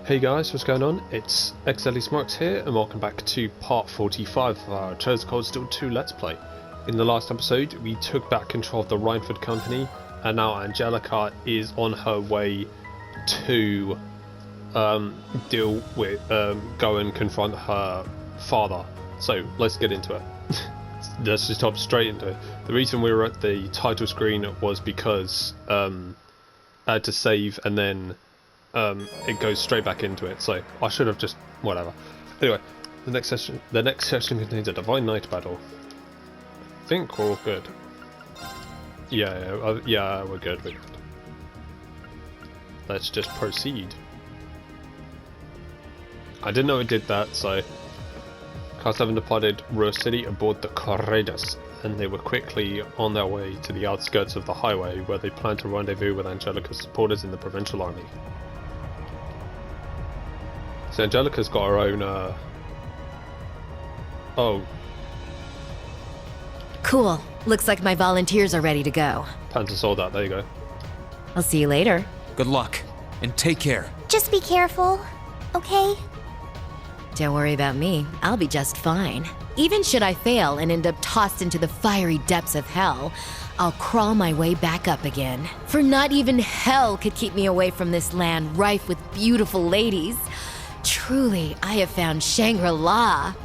Hey guys, what's going on? It's xdeadlysmoorex here, and welcome back to part 45 of our Chosen Cold Steel 2 Let's Play. In the last episode, we took back control of the Rhineford Company, and now Angelica is on her way to deal with, go and confront her father. So, let's get into it. Let's just hop straight into it. The reason we were at the title screen was because I had to save and then it goes straight back into it, so I should have just whatever. Anyway, the next session contains a Divine Knight battle. I think we're all good. Yeah, we're good. Let's just proceed. I didn't know it did that, so Class 7 departed Ruhr City aboard the Correidas, and they were quickly on their way to the outskirts of the highway, where they planned to rendezvous with Angelica's supporters in the provincial army. So Angelica's got her own, oh. Cool. Looks like my volunteers are ready to go. Panther saw that, there you go. I'll see you later. Good luck, and take care. Just be careful, okay? Don't worry about me. I'll be just fine. Even should I fail and end up tossed into the fiery depths of hell, I'll crawl my way back up again. For not even hell could keep me away from this land rife with beautiful ladies. Truly, I have found Shangri-La.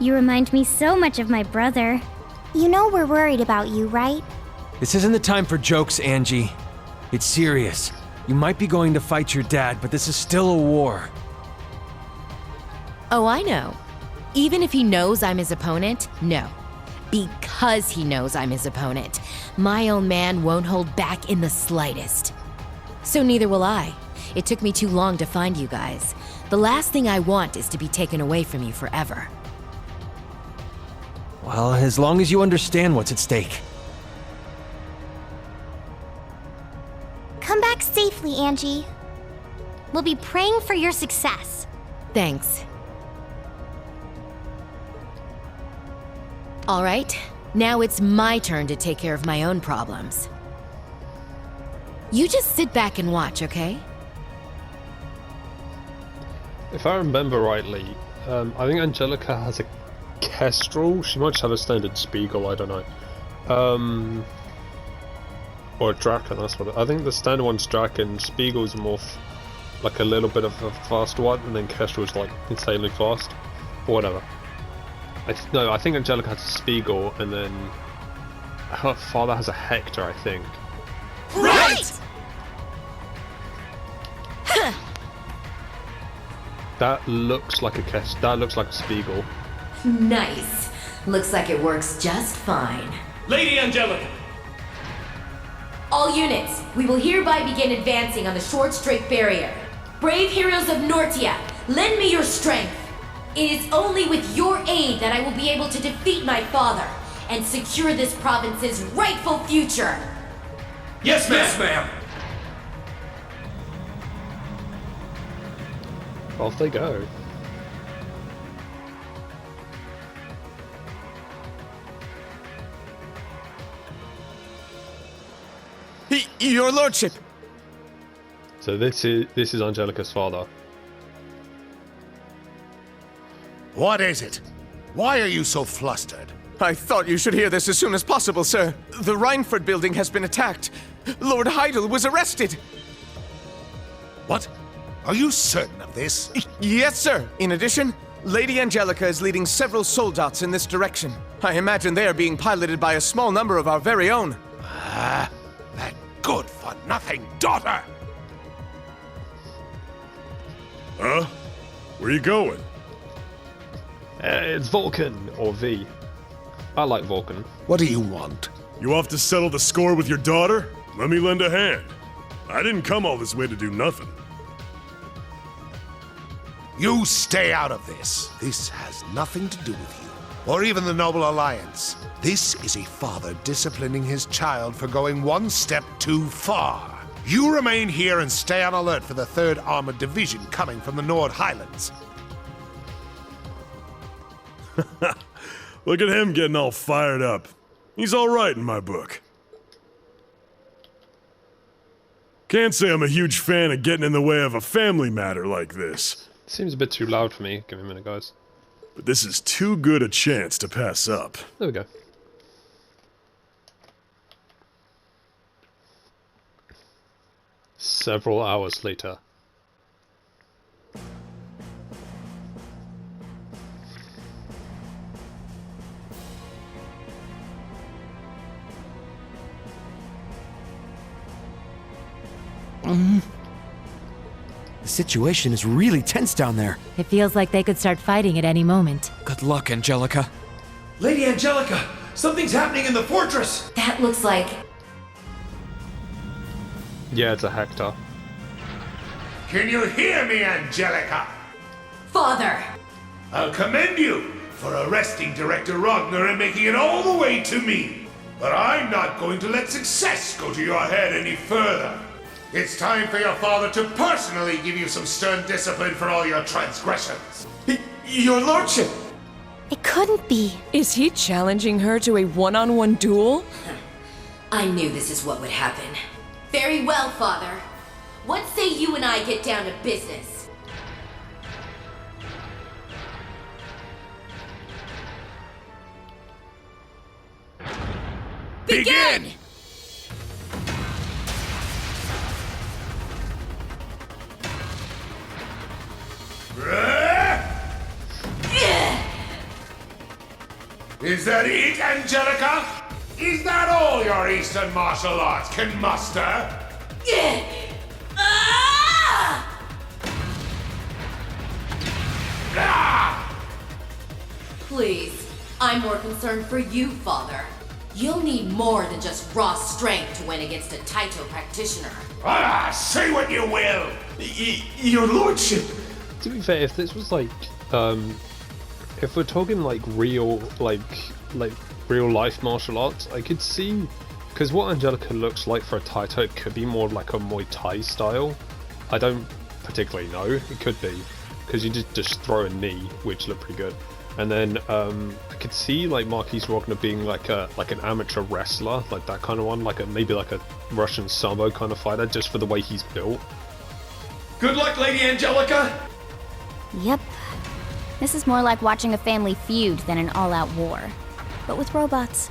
You remind me so much of my brother. You know we're worried about you, right? This isn't the time for jokes, Angie. It's serious. You might be going to fight your dad, but this is still a war. Oh, I know. Even if he knows I'm his opponent, no. Because he knows I'm his opponent, my own man won't hold back in the slightest. So neither will I. It took me too long to find you guys. The last thing I want is to be taken away from you forever. Well, as long as you understand what's at stake. Come back safely, Angie. We'll be praying for your success. Thanks. All right, now it's my turn to take care of my own problems. You just sit back and watch, okay? If I remember rightly, I think Angelica has a Kestrel. She might just have a standard Spiegel, I don't know. Or a Draken, that's what I think the standard one's Draken. Spiegel's more like a little bit of a fast one, and then Kestrel's like insanely fast. Or whatever. No, I think Angelica has a Spiegel, and then her father has a Hector, I think. Right! That looks like that looks like a Spiegel. Nice. Looks like it works just fine. Lady Angelica! All units, we will hereby begin advancing on the short straight barrier. Brave heroes of Nortia, lend me your strength. It is only with your aid that I will be able to defeat my father and secure this province's rightful future. Yes, ma'am! Yes, ma'am! Off they go. Your lordship! So this is Angelica's father. What is it? Why are you so flustered? I thought you should hear this as soon as possible, sir. The Rhineford building has been attacked. Lord Heidel was arrested. What? Are you certain of this? Yes, sir. In addition, Lady Angelica is leading several soldats in this direction. I imagine they are being piloted by a small number of our very own. Ah, that good-for-nothing daughter! Huh? Where you going? It's Vulcan, or V. I like Vulcan. What do you want? You off to settle the score with your daughter? Let me lend a hand. I didn't come all this way to do nothing. You stay out of this. This has nothing to do with you, or even the Noble Alliance. This is a father disciplining his child for going one step too far. You remain here and stay on alert for the 3rd Armored Division coming from the Nord Highlands. Look at him getting all fired up. He's all right in my book. Can't say I'm a huge fan of getting in the way of a family matter like this. Seems a bit too loud for me. Give me a minute, guys. But this is too good a chance to pass up. There we go. Several hours later. The situation is really tense down there. It feels like they could start fighting at any moment. Good luck, Angelica. Lady Angelica, something's happening in the fortress! That looks like... Yeah, it's a Hector. Can you hear me, Angelica? Father! I'll commend you for arresting Director Rogner and making it all the way to me. But I'm not going to let success go to your head any further. It's time for your father to personally give you some stern discipline for all your transgressions. Your lordship! It couldn't be. Is he challenging her to a one-on-one duel? I knew this is what would happen. Very well, Father. What say you and I get down to business? Begin! Is that it, Angelica? Is that all your Eastern martial arts can muster? Please, I'm more concerned for you, Father. You'll need more than just raw strength to win against a Taito practitioner. Say what you will! Your lordship! To be fair, if this was like, if we're talking like real life martial arts, I could see, because what Angelica looks like for a Taito, it could be more like a Muay Thai style. I don't particularly know. It could be, because you just throw a knee, which looked pretty good. And then I could see like Marquis Rogner being like an amateur wrestler, like that kind of one, maybe like a Russian sambo kind of fighter, just for the way he's built. Good luck, Lady Angelica! Yep. This is more like watching a family feud than an all-out war. But with robots.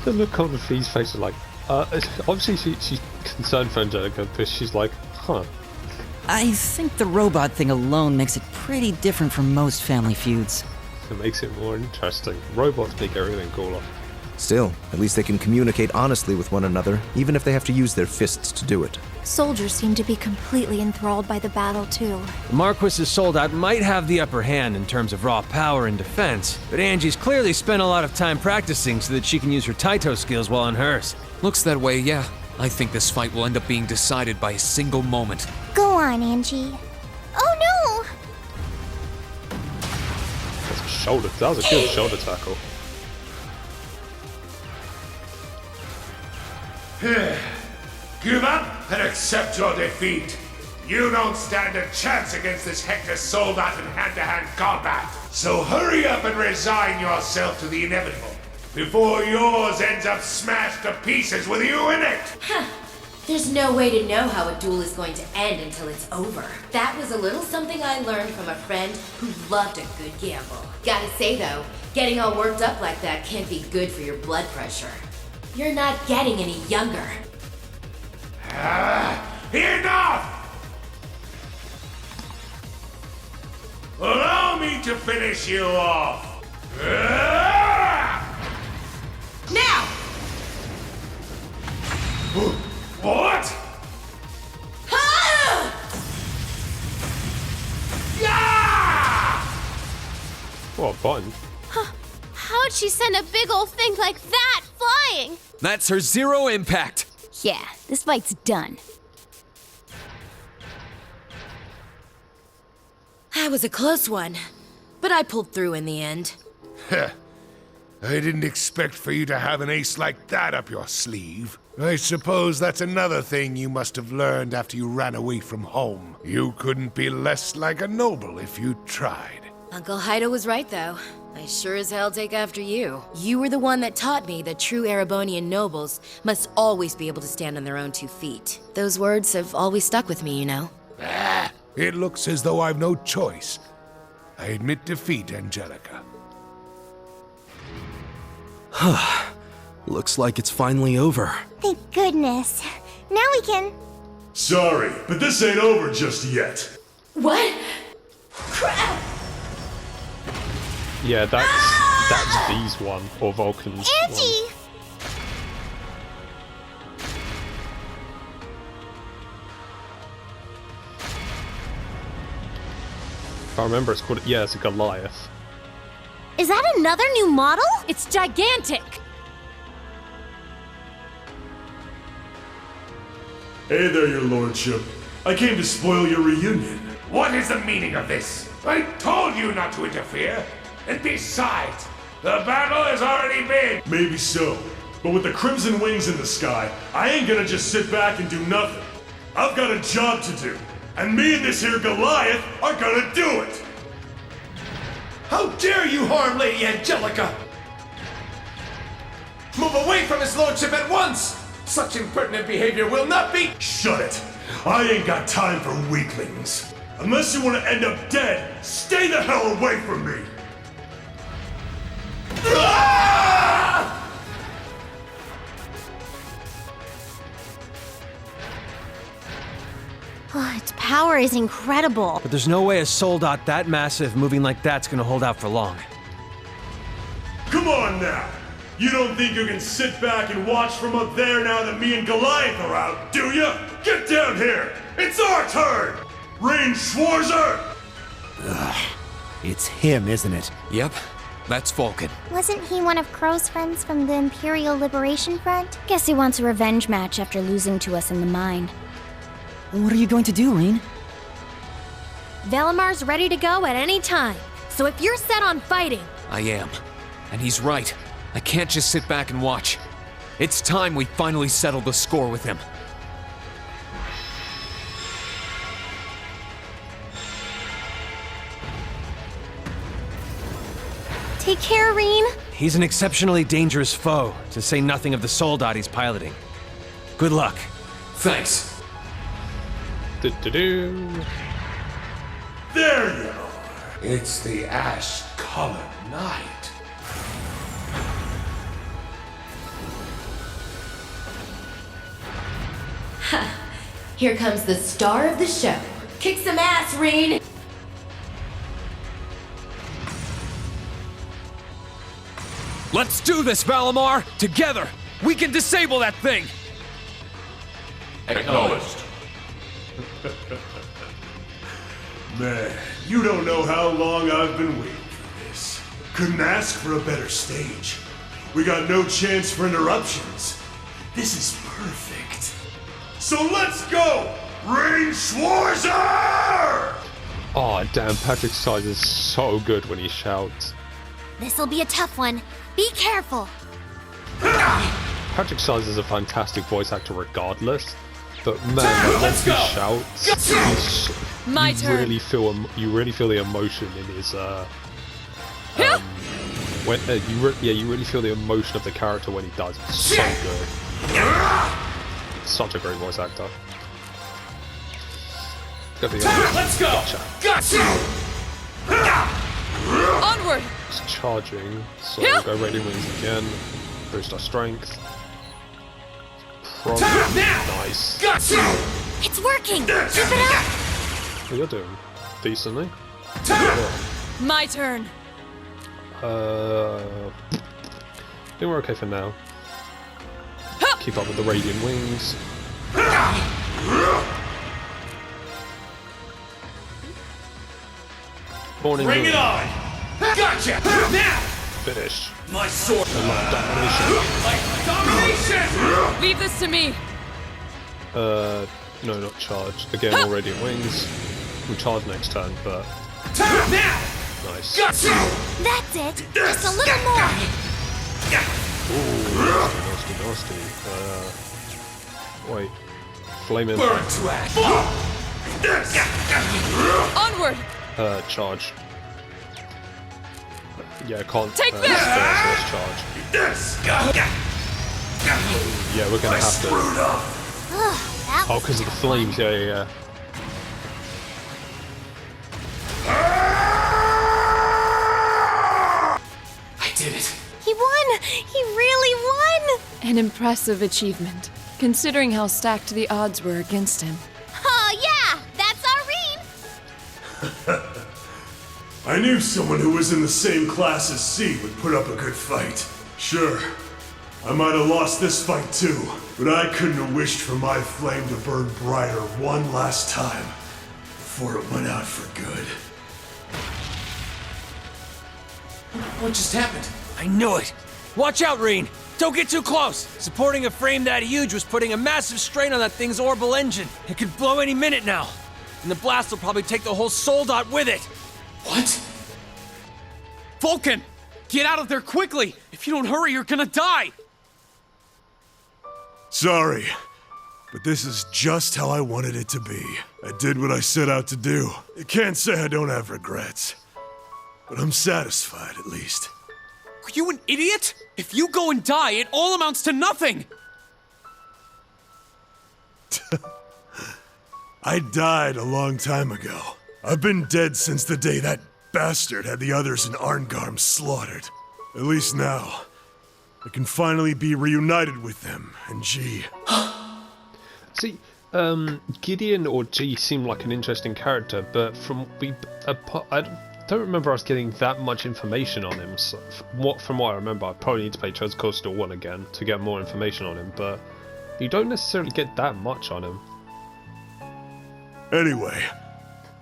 The look on the Fee's face is like, obviously she's concerned for Angelica, but she's like, huh. I think the robot thing alone makes it pretty different from most family feuds. It makes it more interesting. Robots make everything cooler. Still, at least they can communicate honestly with one another, even if they have to use their fists to do it. Soldiers seem to be completely enthralled by the battle, too. The Marquis's soldat might have the upper hand in terms of raw power and defense, but Angie's clearly spent a lot of time practicing so that she can use her Taito skills while on hers. Looks that way, yeah. I think this fight will end up being decided by a single moment. Go on, Angie. Oh no! That's a shoulder. That was a good shoulder tackle. Give up and accept your defeat. You don't stand a chance against this Hector soldat in hand-to-hand combat. So hurry up and resign yourself to the inevitable before yours ends up smashed to pieces with you in it. There's no way to know how a duel is going to end until it's over. That was a little something I learned from a friend who loved a good gamble. Gotta say though, getting all worked up like that can't be good for your blood pressure. You're not getting any younger. Enough! Allow me to finish you off. Now! What? What button? How'd she send a big old thing like that flying? That's her zero impact! Yeah, this fight's done. That was a close one, but I pulled through in the end. I didn't expect for you to have an ace like that up your sleeve. I suppose that's another thing you must have learned after you ran away from home. You couldn't be less like a noble if you tried. Uncle Haida was right, though. I sure as hell take after you. You were the one that taught me that true Erebonian nobles must always be able to stand on their own 2 feet. Those words have always stuck with me, you know. It looks as though I've no choice. I admit defeat, Angelica. Looks like it's finally over. Thank goodness. Now we can... Sorry, but this ain't over just yet. What? Crap! Yeah, that's V's one, or Vulcan's Angie! one. If I remember, it's called, yeah, it's a Goliath. Is that another new model? It's gigantic! Hey there, your lordship. I came to spoil your reunion. What is the meaning of this? I told you not to interfere. And besides, the battle has already been. Maybe so, but with the crimson wings in the sky, I ain't gonna just sit back and do nothing. I've got a job to do, and me and this here Goliath are gonna do it! How dare you harm Lady Angelica! Move away from his lordship at once! Such impertinent behavior will not be— Shut it! I ain't got time for weaklings. Unless you want to end up dead, stay the hell away from me! Oh, its power is incredible. But there's no way a soldat that massive moving like that's gonna hold out for long. Come on now! You don't think you can sit back and watch from up there now that me and Goliath are out, do you? Get down here! It's our turn! Rain Schwarzer! It's him, isn't it? Yep, that's Falcon. Wasn't he one of Crow's friends from the Imperial Liberation Front? Guess he wants a revenge match after losing to us in the mine. What are you going to do, Rain? Velamar's ready to go at any time. So if you're set on fighting... I am. And he's right. I can't just sit back and watch. It's time we finally settle the score with him. Take care, Reen. He's an exceptionally dangerous foe, to say nothing of the soldat he's piloting. Good luck. Thanks. Do-do-do. There you are! It's the ash-colored night. Here comes the star of the show. Kick some ass, Reen! Let's do this, Valamar! Together! We can disable that thing! Acknowledged. Man, you don't know how long I've been waiting for this. Couldn't ask for a better stage. We got no chance for interruptions. This is perfect. So let's go! Rain Schwarzer! Oh, damn, Patrick Size is so good when he shouts. This'll be a tough one. Be careful. Patrick Size is a fantastic voice actor regardless, but man, like, once he shouts, My turn. You really feel the emotion in his you really feel the emotion of the character when he does. It's so good. Such a great voice actor. Let's go! Gotcha! Onward! It's charging, so we'll go Radiant Wings again. Boost our strength. Probably nice. Gotcha! It's working. Keep it up. Well, you're doing decently. My turn. I think we're okay for now. Keep up with the Radiant Wings. Morning. Bring it on! Gotcha! Now! Finish. My sword! Domination. Like domination! Leave this to me. No, not charge. Again, all Radiant Wings. We'll charge next turn, but... Now! Nice. Gotcha! That's it. Just a little more. Ooh, nasty. Wait. Flame Burn Impact. to ash! Onward! Charge. Yeah, I can't. Take this! Charge. This! Yeah, we're gonna have to. Oh, because of the flames. Yeah. I did it. He won! He really won! An impressive achievement, considering how stacked the odds were against him. Oh, yeah! That's our Rean! I knew someone who was in the same class as C would put up a good fight. Sure, I might have lost this fight too, but I couldn't have wished for my flame to burn brighter one last time before it went out for good. What just happened? I knew it! Watch out, Reen! Don't get too close! Supporting a frame that huge was putting a massive strain on that thing's orbital engine. It could blow any minute now. And the blast will probably take the whole soul dot with it. What? Vulcan! Get out of there quickly! If you don't hurry, you're gonna die! Sorry, but this is just how I wanted it to be. I did what I set out to do. I can't say I don't have regrets, but I'm satisfied at least. Are you an idiot? If you go and die, it all amounts to nothing! I died a long time ago. I've been dead since the day that bastard had the others in Arngarm slaughtered. At least now, I can finally be reunited with them and G. See, Gideon or G seemed like an interesting character, but I don't remember us getting that much information on him. So from what I remember, I probably need to play Chosen Coastal 1 again to get more information on him, but you don't necessarily get that much on him. Anyway,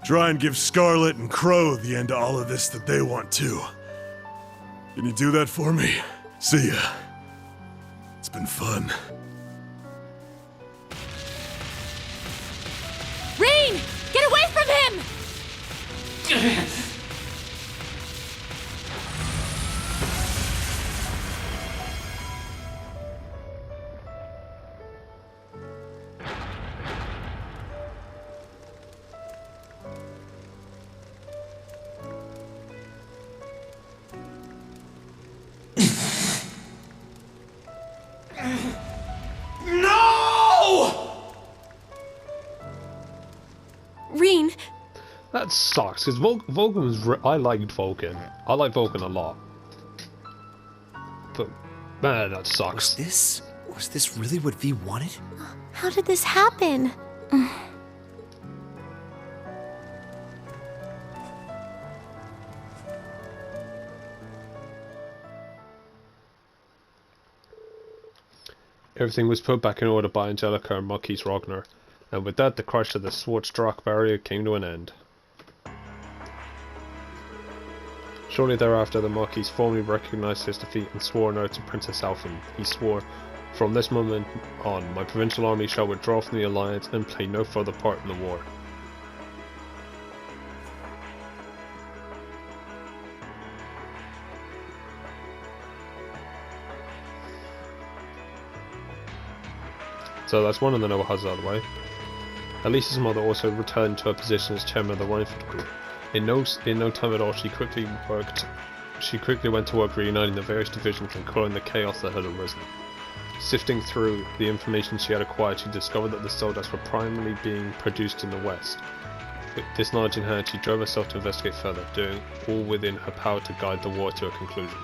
try and give Scarlet and Crow the end to all of this that they want too. Can you do that for me? See ya. It's been fun. Rain! Get away from him! Reen! That sucks, because Vulcan was... I liked Vulcan. I like Vulcan a lot. But, man, that sucks. Was this really what V wanted? How did this happen? Everything was put back in order by Angelica and Marquis Ragnar, and with that the crush of the Schwarzdrach barrier came to an end. Shortly thereafter, the Marquis formally recognized his defeat and swore an oath to Princess Alphen. He swore, "From this moment on, my provincial army shall withdraw from the alliance and play no further part in the war." So that's one of the noble houses out of the way. Elisa's mother also returned to her position as chairman of the Rhineford group. In no time at all, she quickly went to work reuniting the various divisions and calling the chaos that had arisen. Sifting through the information she had acquired, she discovered that the soldiers were primarily being produced in the west. With this knowledge in hand, she drove herself to investigate further, doing all within her power to guide the war to a conclusion.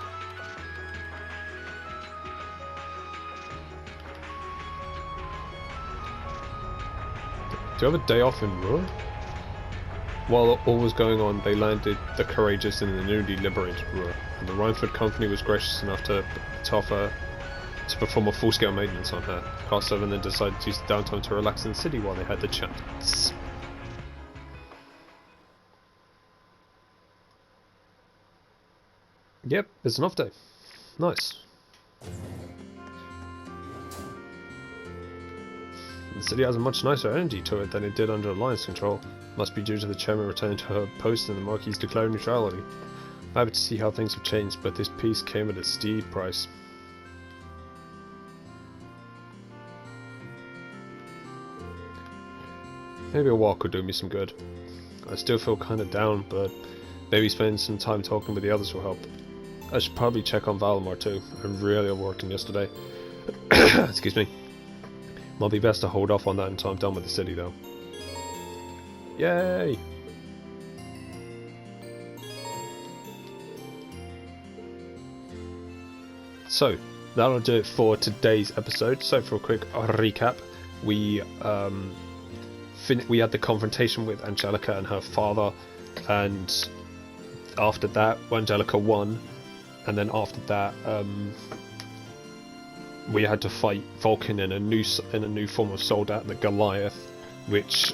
Do you have a day off in Ruhr? While all was going on, they landed the Courageous in the newly liberated Ruhr, and the Rhineford Company was gracious enough to offer to perform a full-scale maintenance on her. Class 7 then decided to use the downtime to relax in the city while they had the chance. Yep, it's an off day. Nice. The city has a much nicer energy to it than it did under Alliance control. Must be due to the chairman returning to her post and the Marquis declaring neutrality. I'm happy to see how things have changed, but this peace came at a steep price. Maybe a walk would do me some good. I still feel kinda down, but maybe spending some time talking with the others will help. I should probably check on Valimar too. I really overworked him yesterday. Excuse me. Might be best to hold off on that until I'm done with the city though. Yay! So, that'll do it for today's episode. So for a quick recap, we had the confrontation with Angelica and her father, and after that Angelica won, and then after that we had to fight Vulcan in a new form of soldat, the Goliath, which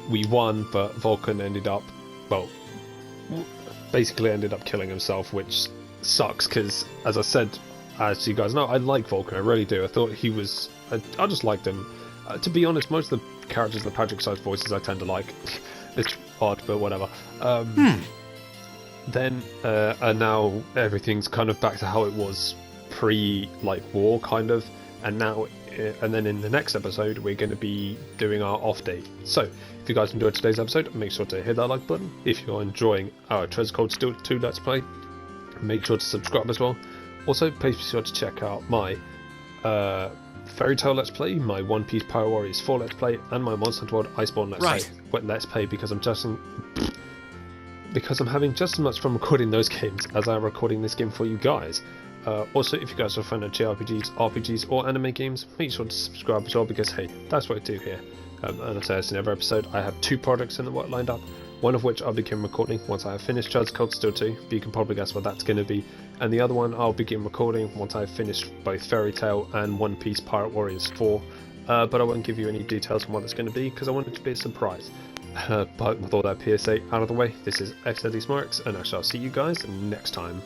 we won, but Vulcan ended up, well, basically ended up killing himself, which sucks because, as I said, as you guys know, I like Vulcan, I really do. I thought he was, I just liked him. To be honest, most of the characters, the Patrick-sized voices, I tend to like. It's odd, but whatever. Then, and now everything's kind of back to how it was war, kind of. And now, and then in the next episode, we're going to be doing our off day. So, if you guys enjoyed today's episode, make sure to hit that like button. If you're enjoying our Treasure Cold Still 2 Let's Play, make sure to subscribe as well. Also, please be sure to check out my Fairy Tail Let's Play, my One Piece Pirate Warriors 4 Let's Play, and my Monster Hunter World Iceborne Let's Play, because I'm having just as much fun recording those games as I am recording this game for you guys. Also, if you guys are a fan of JRPGs, RPGs, or anime games, make sure to subscribe as well, because hey, that's what I do here. And as I said in every episode, I have 2 projects in the work lined up, one of which I'll begin recording once I have finished Treasure Cold Still 2, but you can probably guess what that's going to be, and the other one I'll begin recording once I've finished both Fairy Tail and One Piece Pirate Warriors 4, but I won't give you any details on what it's going to be, because I want it to be a surprise. But with all that PSA out of the way, this is xdeadlysmoorex, and I shall see you guys next time.